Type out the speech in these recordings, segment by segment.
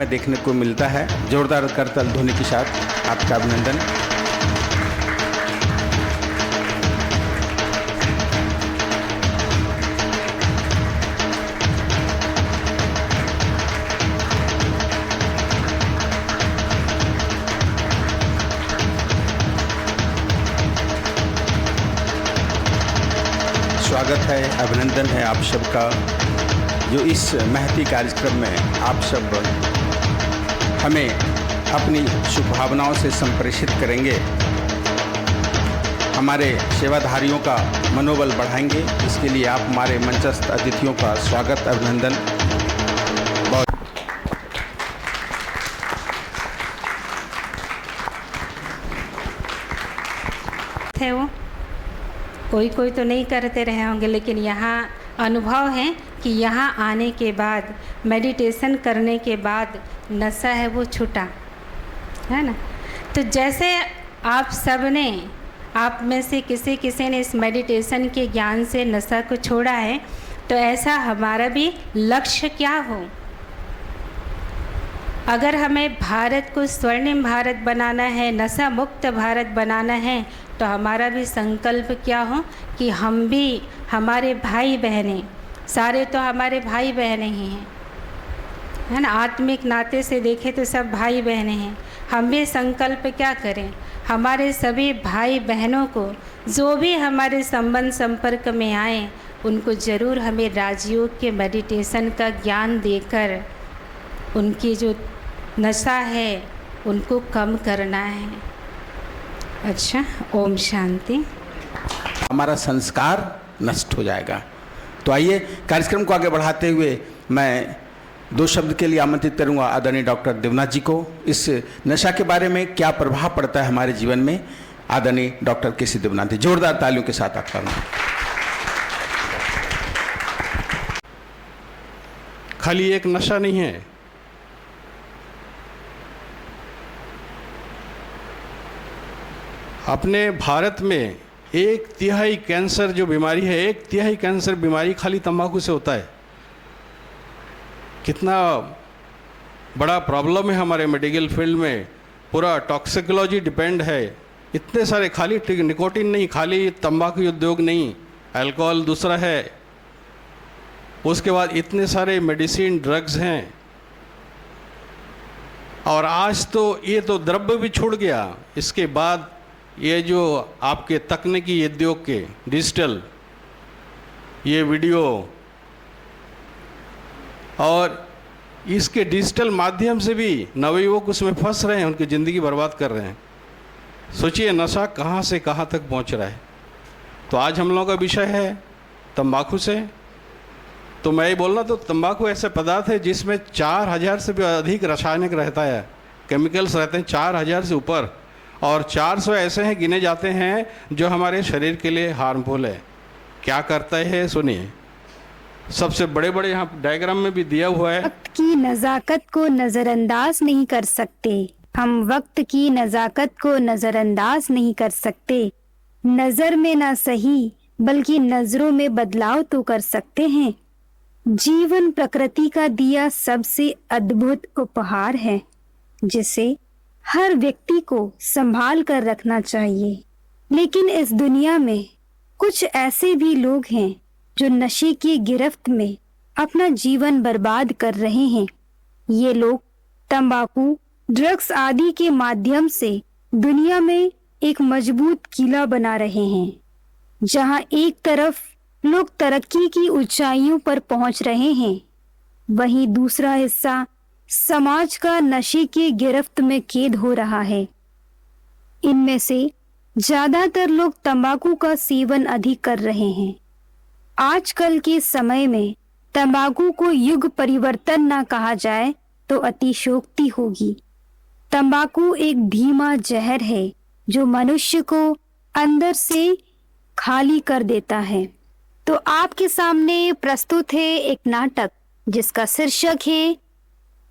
देखने को मिलता है। जोरदार करताल ध्वनि के साथ आपका अभिनंदन। स्वागत है, अभिनंदन है आप सबका, जो इस महती कार्यक्रम में आप सब हमें अपनी शुभभावनाओं से संप्रेषित करेंगे, हमारे सेवाधारियों का मनोबल बढ़ाएंगे। इसके लिए आप हमारे मंचस्थ अतिथियों का स्वागत, अभिनंदन। थे वो कोई तो नहीं करते रहे होंगे, लेकिन यहाँ अनुभव है कि यहाँ आने के बाद, मेडिटेशन करने के बाद नशा है वो छूटा, है ना। तो जैसे आप सब ने, आप में से किसी ने इस मेडिटेशन के ज्ञान से नशा को छोड़ा है, तो ऐसा हमारा भी लक्ष्य क्या हो। अगर हमें भारत को स्वर्णिम भारत बनाना है, नशा मुक्त भारत बनाना है, तो हमारा भी संकल्प क्या हो कि हम भी, हमारे भाई बहनें, सारे तो हमारे भाई बहनें ही हैं, है ना। आत्मिक नाते से देखें तो सब भाई बहनें हैं। हम भी संकल्प क्या करें, हमारे सभी भाई बहनों को, जो भी हमारे संबंध संपर्क में आए, उनको ज़रूर हमें राजयोग के मेडिटेशन का ज्ञान देकर उनकी जो नशा है उनको कम करना है। अच्छा, ओम शांति। हमारा संस्कार नष्ट हो जाएगा। तो आइए कार्यक्रम को आगे बढ़ाते हुए मैं 2 शब्द के लिए आमंत्रित करूंगा आदरणीय डॉक्टर देवनाथ जी को। इस नशा के बारे में क्या प्रभाव पड़ता है हमारे जीवन में, आदरणीय डॉक्टर के.सी. देवनाथ जी, जोरदार तालियों के साथ आपका। खाली एक नशा नहीं है, अपने भारत में 1/3 कैंसर जो बीमारी है, 1/3 कैंसर बीमारी खाली तंबाकू से होता है। कितना बड़ा प्रॉब्लम है हमारे मेडिकल फील्ड में, पूरा टॉक्सिकोलॉजी डिपेंड है। इतने सारे, खाली निकोटीन नहीं, खाली तंबाकू उद्योग नहीं, अल्कोहल दूसरा है, उसके बाद इतने सारे मेडिसिन ड्रग्स हैं। और आज तो ये तो द्रव्य भी छूट गया, इसके बाद ये जो आपके तकनीकी उद्योग के डिजिटल, ये वीडियो और इसके डिजिटल माध्यम से भी नवयुवक उसमें फंस रहे हैं, उनकी ज़िंदगी बर्बाद कर रहे हैं। सोचिए नशा कहाँ से कहाँ तक पहुँच रहा है। तो आज हम लोगों का विषय है तंबाकू से। तो मैं ये बोलना, तो तंबाकू ऐसे पदार्थ है जिसमें 4000 से भी अधिक रासायनिक रहता है, केमिकल्स रहते हैं 4000 से ऊपर, और 400 ऐसे हैं गिने जाते हैं जो हमारे शरीर के लिए हार्मफुल है। क्या करता है सुनिए, सबसे बड़े यहाँ डायग्राम में भी दिया हुआ है। वक्त की नज़ाकत को नज़रअंदाज नहीं कर सकते, हम वक्त की नज़ाकत को नज़रअंदाज नहीं कर सकते। नज़र में ना सही बल्कि नज़रों में बदलाव तो कर सकते हैं। जीवन प्रकृति का दिया सबसे अद्भुत उपहार है, जिसे हर व्यक्ति को संभाल कर रखना चाहिए। लेकिन इस दुनिया में कुछ ऐसे भी लोग हैं जो नशे की गिरफ्त में अपना जीवन बर्बाद कर रहे हैं। ये लोग तंबाकू, ड्रग्स आदि के माध्यम से दुनिया में एक मजबूत किला बना रहे हैं। जहां एक तरफ लोग तरक्की की ऊंचाइयों पर पहुंच रहे हैं, वहीं दूसरा हिस्सा समाज का नशे की गिरफ्त में कैद हो रहा है। इनमें से ज्यादातर लोग तंबाकू का सेवन अधिक कर रहे हैं। आजकल के समय में तंबाकू को युग परिवर्तन ना कहा जाए तो अतिशयोक्ति होगी। तंबाकू एक धीमा जहर है जो मनुष्य को अंदर से खाली कर देता है। तो आपके सामने प्रस्तुत है एक नाटक जिसका शीर्षक है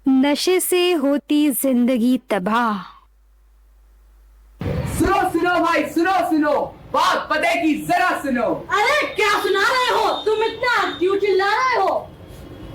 नशे से होती जिंदगी तबाह। सुनो भाई, सुनो बात पता की जरा सुनो। अरे क्या सुना रहे हो तुम, इतना क्यों चिल्ला रहे हो?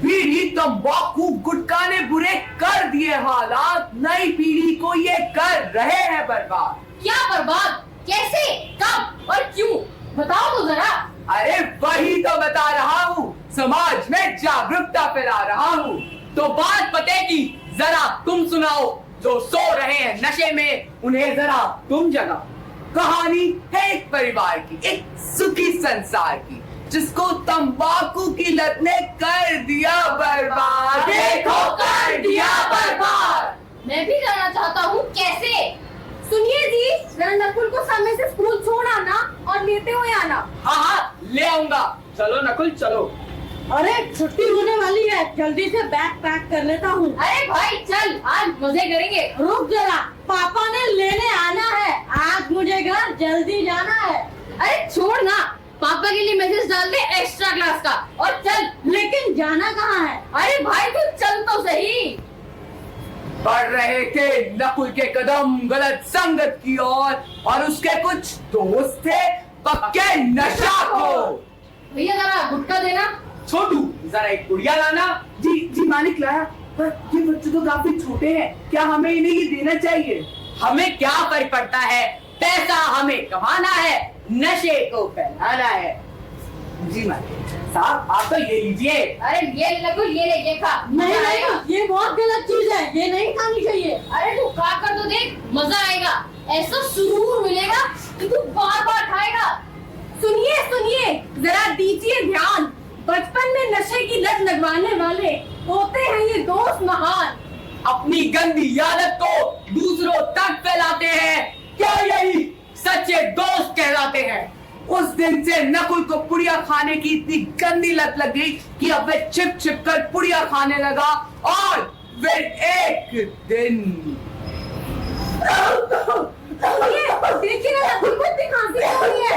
बीड़ी तंबाकू गुटखा ने बुरे कर दिए हालात, नई पीढ़ी को ये कर रहे हैं बर्बाद। क्या बर्बाद? कैसे? कब और क्यों? बताओ तो जरा। अरे वही तो बता रहा हूँ, समाज में जागरूकता फैला रहा हूँ। तो बात पते की जरा तुम सुनाओ, जो सो रहे हैं नशे में उन्हें जरा तुम जगाओ। कहानी है एक परिवार की, एक सुखी संसार की, जिसको तंबाकू की लत ने कर दिया बर्बाद। देखो कर दिया बर्बाद। मैं भी जाना चाहता हूँ, कैसे? सुनिए जी, जरा नकुल को समय से स्कूल छोड़ आना और लेते हुए आना। हाँ हाँ ले आऊंगा। चलो नकुल चलो। अरे छुट्टी होने वाली है, जल्दी से बैग पैक कर लेता हूँ। अरे भाई चल, आज मजे करेंगे। रुक जरा, पापा ने लेने आना है, आज मुझे घर जल्दी जाना है। अरे छोड़ ना, पापा के लिए मैसेज डाल दे एक्स्ट्रा क्लास का और चल। लेकिन जाना कहाँ है? अरे भाई तू चल तो सही। बढ़ रहे थे नकुल के कदम गलत संगत की ओर, और उसके कुछ दोस्त थे पक्के नशाखोर। भैया जरा गुटखा देना। छोटू जरा एक गुड़िया लाना। जी जी मालिक लाया, पर ये बच्चे तो काफी छोटे हैं, क्या हमें इन्हें ये देना चाहिए? हमें क्या फर्क पड़ता है, पैसा हमें कमाना है, नशे को फैलाना है। जी मालिक साहब आप तो ये लीजिए। अरे ये नकुल, ये ले, ये खा। नहीं नहीं, ये बहुत गलत चीज है, ये नहीं खानी चाहिए। अरे तू खा कर तो देख, मजा आएगा। ऐसा सुरूर मिलेगा कि तू बार बार खाएगा। सुनिए सुनिए, जरा दीजिए ध्यान, बचपन में नशे की लत लगवाने वाले होते हैं ये दोस्त महान। अपनी गंदी आदत को दूसरों तक फैलाते हैं, क्या यही सच्चे दोस्त कहलाते हैं? उस दिन से नकुल को पुड़िया खाने की इतनी गंदी लत लग गई कि अब वह छिप छिप कर पुड़िया खाने लगा, और फिर एक दिन देखिए ना, नकुल को इतनी खांसी हो रही है।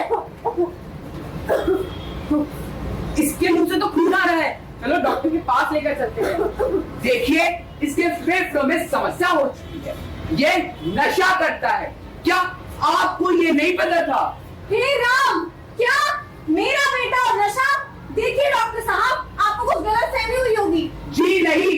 इसके मुंह से तो खून आ रहा है, चलो डॉक्टर के पास लेकर चलते हैं। देखिए इसके फेफड़ों में समस्या हो चुकी है, ये नशा करता है। क्या आपको ये नहीं पता था? हे राम, क्या मेरा बेटा और नशा? देखिए डॉक्टर साहब, आपको कुछ गलतफहमी हुई होगी। जी नहीं,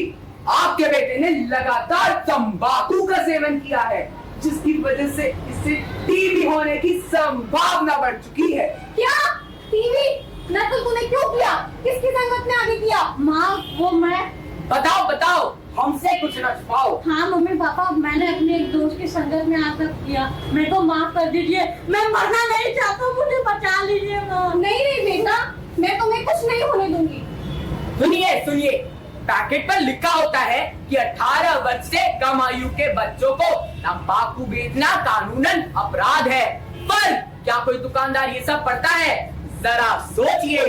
आपके बेटे ने लगातार तंबाकू का सेवन किया है, जिसकी वजह से इससे टीबी होने की संभावना बढ़ चुकी है। क्या टीवी? नकुल तूने क्यों किया? किसकी संगत में आगे किया? माँ वो मैं। बताओ बताओ, हमसे कुछ न छुपाओ। हाँ मम्मी पापा, मैंने अपने एक दोस्त की संगत में आकर किया, मेरे को माफ कर दीजिए, मैं मरना नहीं चाहता, मुझे बचा लीजिए माँ। नहीं नहीं बेटा, मैं तुम्हें कुछ नहीं होने दूंगी। सुनिए सुनिए, पैकेट पर लिखा होता है कि 18 वर्ष से कम आयु के बच्चों को तंबाकू बेचना कानूनन अपराध है, पर क्या कोई दुकानदार ये सब पढ़ता है? जरा सोचिए।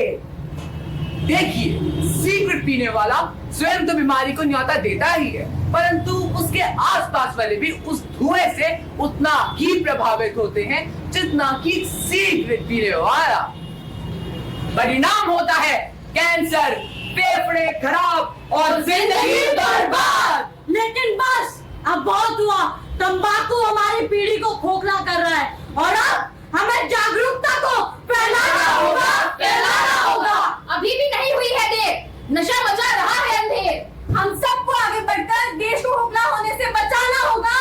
देखिए, सिगरेट पीने वाला स्वयं तो बीमारी को न्योता देता ही है, परंतु उसके आसपास वाले भी उस धुएं से उतना ही प्रभावित होते हैं जितना कि सिगरेट पीने वाला। परिणाम होता है कैंसर, फेफड़े खराब और जिंदगी बर्बाद। लेकिन बस अब बहुत हुआ, तंबाकू हमारी पीढ़ी को खोखला कर रहा है, और अब हमें जागरूकता को फैलाना होगा। अभी भी नहीं हुई है देर, नशा मचा रहा है अंधेर। हम सबको आगे बढ़कर देश को खोखला होने से बचाना होगा।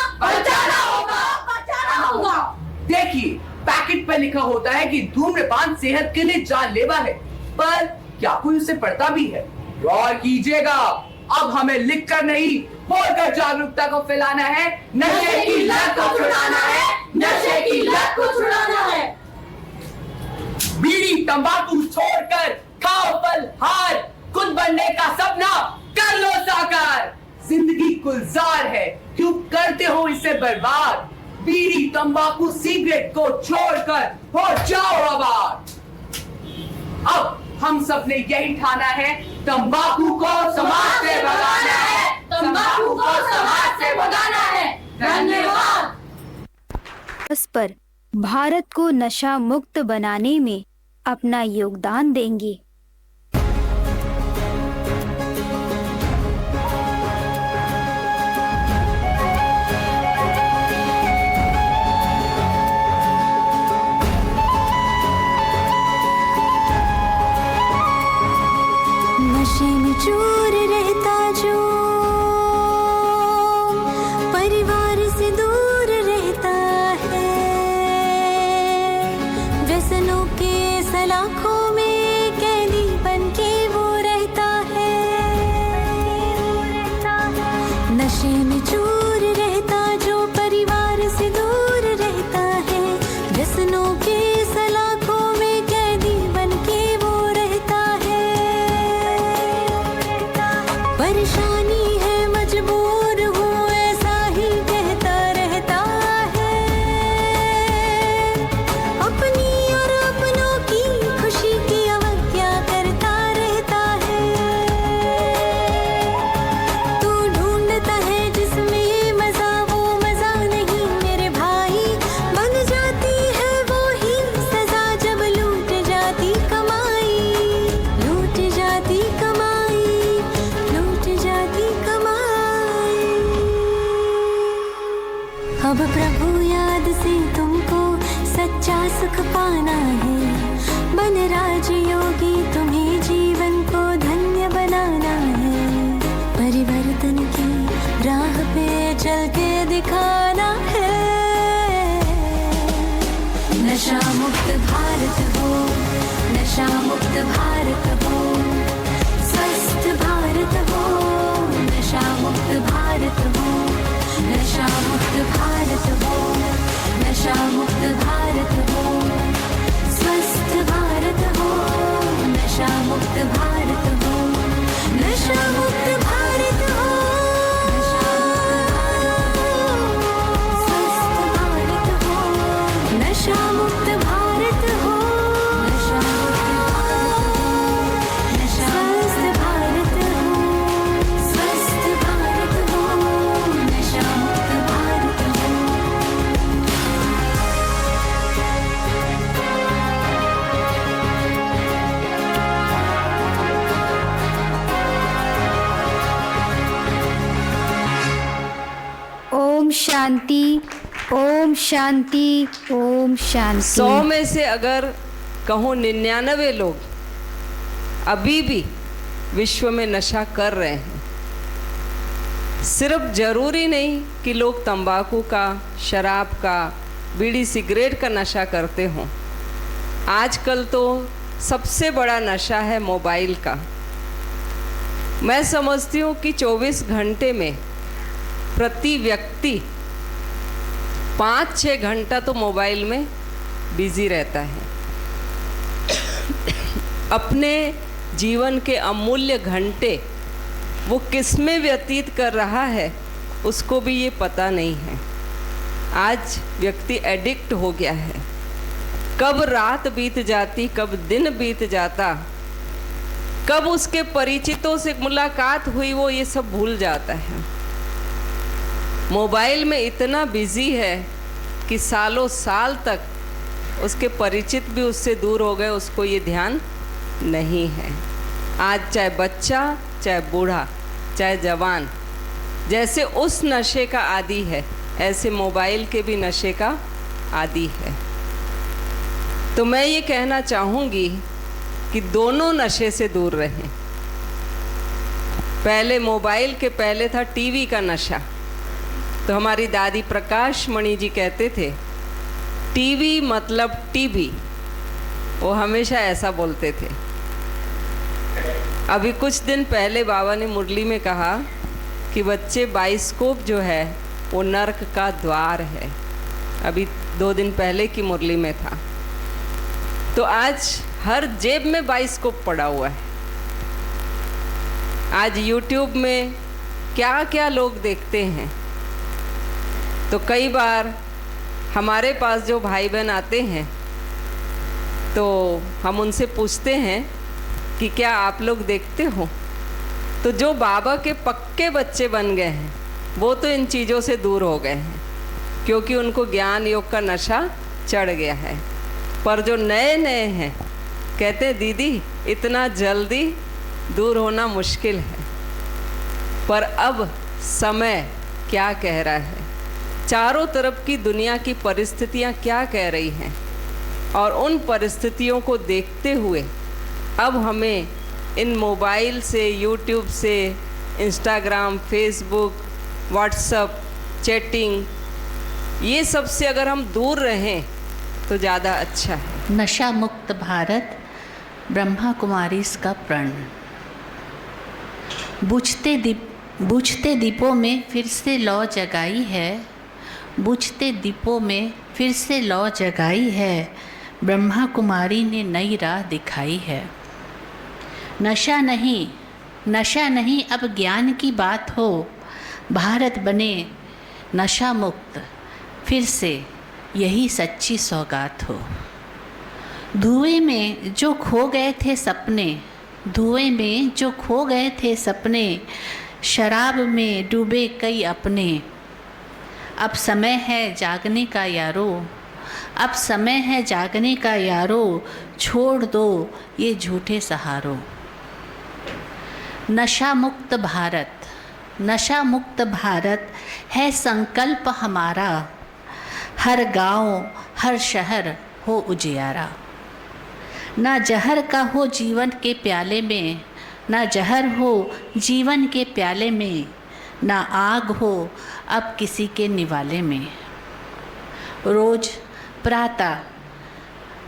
देखिए, पैकेट पर लिखा होता है कि धूम्रपान सेहत के लिए जानलेवा है, पर क्या कोई उसे पढ़ता भी है? गौर कीजिएगा, अब हमें लिखकर नहीं बोलकर जागरूकता को फैलाना है, नशे की लत को छुड़ाना है, नशे की लत को छुड़ाना है। बीड़ी तंबाकू छोड़कर खाओ फलहार, खुद बनने का सपना कर लो साकार। जिंदगी गुलजार है, क्यों करते हो इसे बर्बाद? बीड़ी तंबाकू सिगरेट को छोड़कर हो जाओ आबाद। अब हम सब ने यही ठाना है, तंबाकू को समाज से भगाना है, तंबाकू को समाज से भगाना है। धन्यवाद। बस पर भारत को नशा मुक्त बनाने में अपना योगदान देंगे। नशे में चूर रहता सलाखों में कैदी बन के वो रहता है, नशे में चूर रहता जो परिवार से दूर रहता है, व्यसनों के सलाखों में कैदी बन के वो रहता है, परेशानी है मजबूर हूँ ऐसा ही कहता रहता है, अपनी और अपनों की खुशी की अवज्ञा करता रहता है, तू ढूंढता है जिसमें मजा वो मजा नहीं मेरे भाई, बन जाती है वो ही सजा जब लूट जाती कमाई, लूट जाती कमाई, लूट जाती कमाई। अब प्रभु याद से तुमको सच्चा सुख पाना है, बन राजयोगी तुम्हें जीवन को धन्य बनाना है, परिवर्तन की राह पे चल के दिखाना है, नशा मुक्त भारत हो, नशा मुक्त भारत हो, स्वस्थ भारत हो, नशा मुक्त भारत हो, नशा मुक्त भारत हो, नशा मुक्त भारत हो, स्वस्थ भारत हो, नशा मुक्त भारत हो, नशा मुक्त भारत हो, स्वस्थ भारत हो, नशा मुक्त भारत हो, नशा स्वस्थ भारत हो, स्वस्थ भारत हो, नशा मुक्त भारत हो। ओम शांति, ओम शांति, ओम शांति। 100 में से अगर कहूँ 99 लोग अभी भी विश्व में नशा कर रहे हैं। सिर्फ जरूरी नहीं कि लोग तंबाकू का, शराब का, बीड़ी सिगरेट का नशा करते हों। आजकल तो सबसे बड़ा नशा है मोबाइल का। मैं समझती हूँ कि 24 घंटे में प्रति व्यक्ति 5-6 घंटा तो मोबाइल में बिजी रहता है। अपने जीवन के अमूल्य घंटे वो किस में व्यतीत कर रहा है उसको भी ये पता नहीं है। आज व्यक्ति एडिक्ट हो गया है। कब रात बीत जाती, कब दिन बीत जाता, कब उसके परिचितों से मुलाकात हुई, वो ये सब भूल जाता है। मोबाइल में इतना बिजी है कि सालों साल तक उसके परिचित भी उससे दूर हो गए, उसको ये ध्यान नहीं है। आज चाहे बच्चा, चाहे बूढ़ा, चाहे जवान, जैसे उस नशे का आदी है, ऐसे मोबाइल के भी नशे का आदी है। तो मैं ये कहना चाहूँगी कि दोनों नशे से दूर रहें। पहले मोबाइल के पहले था टीवी का नशा। तो हमारी दादी प्रकाश मणि जी कहते थे, टीवी मतलब टीवी। वो हमेशा ऐसा बोलते थे। अभी कुछ दिन पहले बाबा ने मुरली में कहा कि बच्चे बाइस्कोप जो है वो नर्क का द्वार है। अभी 2 दिन पहले की मुरली में था। तो आज हर जेब में बाइस्कोप पड़ा हुआ है। आज यूट्यूब में क्या क्या लोग देखते हैं। तो कई बार हमारे पास जो भाई बहन आते हैं तो हम उनसे पूछते हैं कि क्या आप लोग देखते हो। तो जो बाबा के पक्के बच्चे बन गए हैं वो तो इन चीज़ों से दूर हो गए हैं, क्योंकि उनको ज्ञान योग का नशा चढ़ गया है। पर जो नए नए हैं कहते हैं दीदी इतना जल्दी दूर होना मुश्किल है। पर अब समय क्या कह रहा है, चारों तरफ की दुनिया की परिस्थितियां क्या कह रही हैं, और उन परिस्थितियों को देखते हुए अब हमें इन मोबाइल से, यूट्यूब से, इंस्टाग्राम, फेसबुक, व्हाट्सएप, चैटिंग, ये सब से अगर हम दूर रहें तो ज़्यादा अच्छा है। नशा मुक्त भारत ब्रह्मा कुमारी का प्रण। बुझते दीपों में फिर से लौ जगाई है, बुझते दीपों में फिर से लौ जगाई है, ब्रह्मा कुमारी ने नई राह दिखाई है। नशा नहीं अब ज्ञान की बात हो, भारत बने नशा मुक्त फिर से यही सच्ची सौगात हो। धुएं में जो खो गए थे सपने, धुएं में जो खो गए थे सपने, शराब में डूबे कई अपने, अब समय है जागने का यारो, अब समय है जागने का यारो, छोड़ दो ये झूठे सहारों। नशा मुक्त भारत है संकल्प हमारा, हर गांव हर शहर हो उजियारा। ना जहर का हो जीवन के प्याले में, ना जहर हो जीवन के प्याले में, ना आग हो अब किसी के निवाले में। रोज प्रातः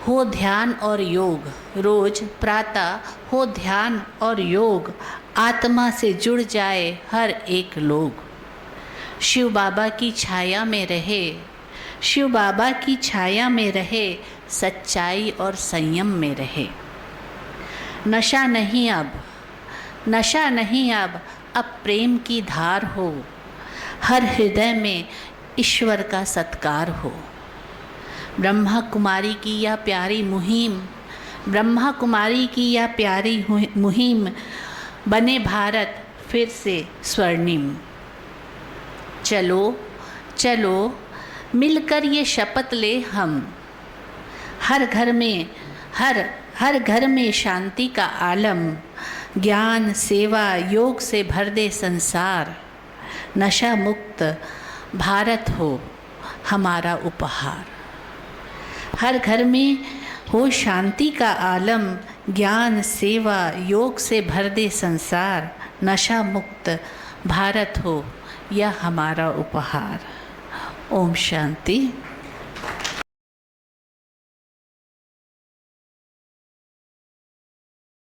हो ध्यान और योग, रोज प्रातः हो ध्यान और योग, आत्मा से जुड़ जाए हर एक लोग। शिव बाबा की छाया में रहे, शिव बाबा की छाया में रहे, सच्चाई और संयम में रहे। नशा नहीं अब प्रेम की धार हो, हर हृदय में ईश्वर का सत्कार हो। ब्रह्मा कुमारी की यह प्यारी मुहिम, ब्रह्मा कुमारी की यह प्यारी मुहिम, बने भारत फिर से स्वर्णिम। चलो मिलकर ये शपथ ले हम, हर घर में शांति का आलम, ज्ञान सेवा योग से भर दे संसार। नशा मुक्त भारत हो हमारा उपहार। हर घर में हो शांति का आलम, ज्ञान सेवा योग से भर दे संसार। नशा मुक्त भारत हो यह हमारा उपहार। ओम शांति।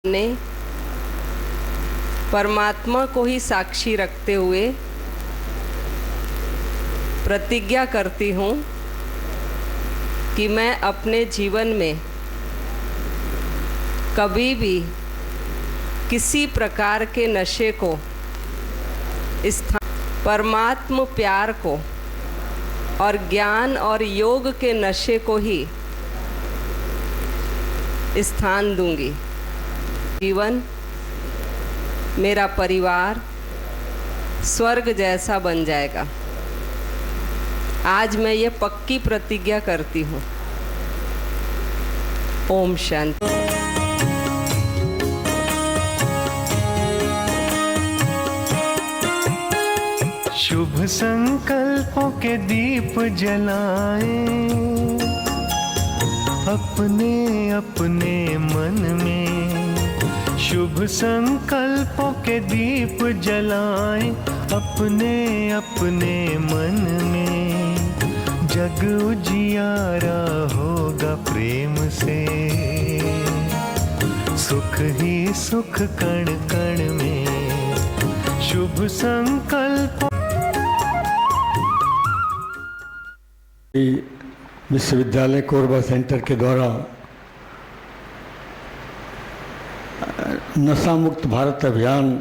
ने परमात्मा को ही साक्षी रखते हुए प्रतिज्ञा करती हूँ कि मैं अपने जीवन में कभी भी किसी प्रकार के नशे को, परमात्मा प्यार को और ज्ञान और योग के नशे को ही स्थान दूंगी। जीवन, मेरा परिवार स्वर्ग जैसा बन जाएगा। आज मैं ये पक्की प्रतिज्ञा करती हूँ। ओम शांति। शुभ संकल्पों के दीप जलाएं, अपने अपने मन में। शुभ संकल्पों के दीप जलाएं, अपने अपने मन में। जग उजियारा होगा प्रेम से, सुख ही सुख कण कण में। शुभ संकल्प। विश्वविद्यालय कोरबा सेंटर के द्वारा नशा मुक्त भारत अभियान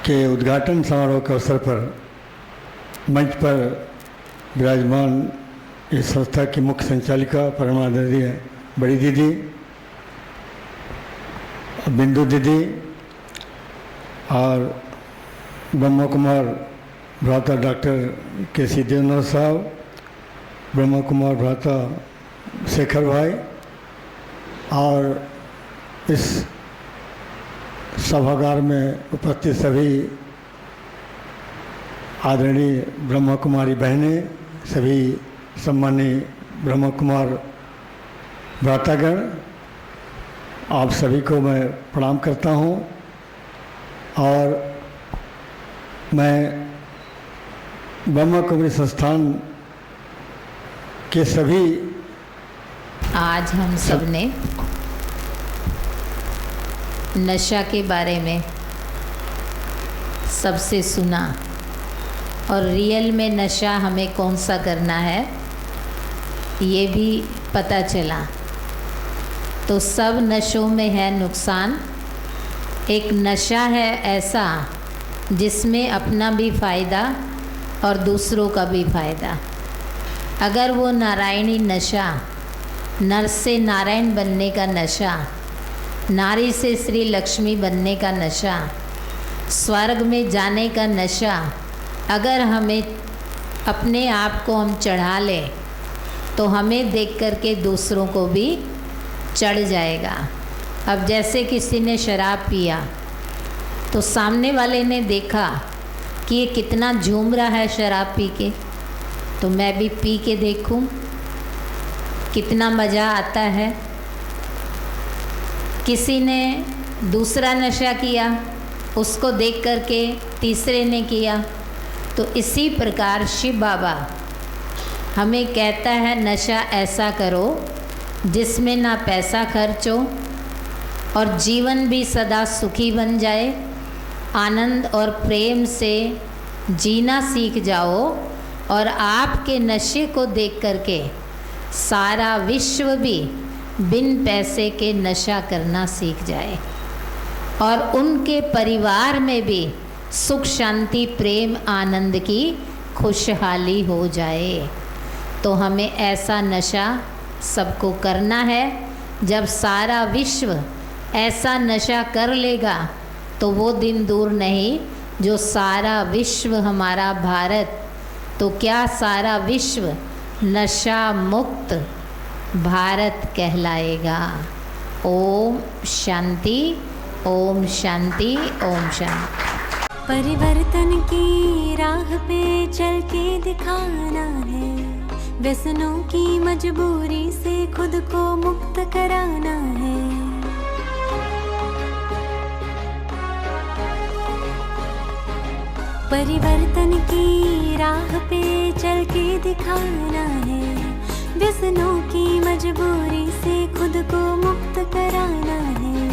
के उद्घाटन समारोह के अवसर पर मंच पर विराजमान इस संस्था की मुख्य संचालिका परमादरणीय बड़ी दीदी बिंदु दीदी और ब्रह्मा कुमार भ्राता डॉक्टर के.सी. देवनाथ साहब, ब्रह्मा कुमार भ्राता शेखर भाई और इस सभागार में उपस्थित सभी आदरणीय ब्रह्मा कुमारी बहनें, सभी सम्मानीय ब्रह्मा कुमार भ्रातागण, आप सभी को मैं प्रणाम करता हूं। और मैं ब्रह्मा कुमारी संस्थान के सभी आज हम सब ने नशा के बारे में सबसे सुना और रियल में नशा हमें कौन सा करना है ये भी पता चला। तो सब नशों में है नुकसान। एक नशा है ऐसा जिसमें अपना भी फ़ायदा और दूसरों का भी फ़ायदा। अगर वो नारायणी नशा, नर से नारायण बनने का नशा, नारी से श्री लक्ष्मी बनने का नशा, स्वर्ग में जाने का नशा, अगर हमें अपने आप को हम चढ़ा लें तो हमें देख कर के दूसरों को भी चढ़ जाएगा। अब जैसे किसी ने शराब पिया तो सामने वाले ने देखा कि ये कितना झूम रहा है शराब पी के, तो मैं भी पी के देखूं कितना मज़ा आता है। किसी ने दूसरा नशा किया, उसको देख कर के तीसरे ने किया। तो इसी प्रकार शिव बाबा हमें कहता है नशा ऐसा करो जिसमें ना पैसा खर्च हो और जीवन भी सदा सुखी बन जाए। आनंद और प्रेम से जीना सीख जाओ और आपके नशे को देख करके सारा विश्व भी बिन पैसे के नशा करना सीख जाए और उनके परिवार में भी सुख शांति प्रेम आनंद की खुशहाली हो जाए। तो हमें ऐसा नशा सबको करना है। जब सारा विश्व ऐसा नशा कर लेगा तो वो दिन दूर नहीं जो सारा विश्व हमारा भारत, तो क्या सारा विश्व नशा मुक्त भारत कहलाएगा। ओम शांति, ओम शांति, ओम शांति। परिवर्तन की राह पे चल के दिखाना है, व्यसनों की मजबूरी से खुद को मुक्त कराना है। परिवर्तन की राह पे चल के दिखाना है, व्यसनों की मजबूरी से खुद को मुक्त कराना है।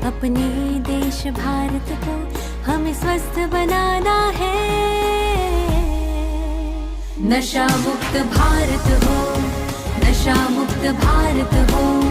अपने देश भारत को हमें स्वस्थ बनाना है। नशा मुक्त भारत हो, नशा मुक्त भारत हो।